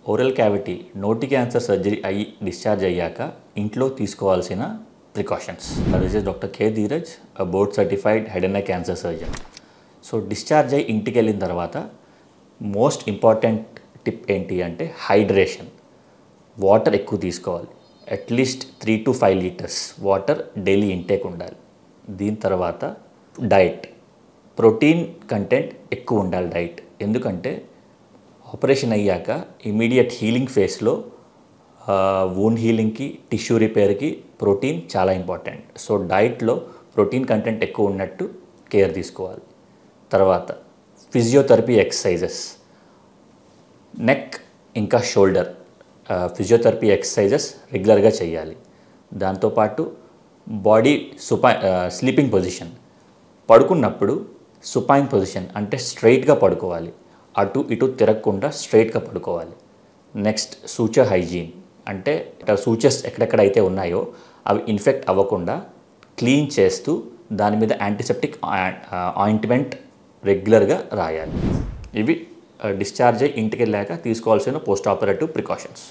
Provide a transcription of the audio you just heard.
Oral cavity నోటి cancer surgery అయ్యి discharge అయ్యాక ఇంట్లో తీసుకోవాల్సిన precautions. This is doctor K Dheeraj, board certified head and neck cancer surgeon. So discharge అయ్యి ఇంటికి వెళ్ళిన తర్వాత మోస్ట్ ఇంపార్టెంట్ టిప్ ఏంటి అంటే హైడ్రేషన్. వాటర్ ఎక్కువ తీసుకోవాలి. At least 3 to 5 litres water daily intake ఉండాలి. దీని తర్వాత డైట్, ప్రోటీన్ కంటెంట్ ఎక్కువ ఉండాలి డైట్. ఎందుకంటే ఆపరేషన్ అయ్యాక ఇమీడియట్ హీలింగ్ ఫేస్లో వూండ్ హీలింగ్కి, టిష్యూ రిపేర్కి ప్రోటీన్ చాలా ఇంపార్టెంట్. సో డైట్లో ప్రోటీన్ కంటెంట్ ఎక్కువ ఉన్నట్టు కేర్ తీసుకోవాలి. తర్వాత ఫిజియోథెరపీ ఎక్సర్సైజెస్, నెక్ ఇంకా షోల్డర్ ఫిజియోథెరపీ ఎక్సర్సైజెస్ రెగ్యులర్గా చేయాలి. దాంతోపాటు బాడీ స్లీపింగ్ పొజిషన్, పడుకున్నప్పుడు సుపైన్ పొజిషన్ అంటే స్ట్రైట్గా పడుకోవాలి. అటు ఇటు తిరగకుండా స్ట్రైట్గా పడుకోవాలి. నెక్స్ట్ సూచర్ హైజీన్ అంటే సూచర్స్ ఎక్కడెక్కడైతే ఉన్నాయో అవి ఇన్ఫెక్ట్ అవ్వకుండా క్లీన్ చేస్తూ దాని మీద యాంటీసెప్టిక్ ఆయింట్మెంట్ రెగ్యులర్గా రాయాలి. ఇవి డిశ్చార్జ్ అయ్యి ఇంటికి వెళ్ళాక తీసుకోవాల్సిన పోస్ట్ ఆపరేటివ్ ప్రికాషన్స్.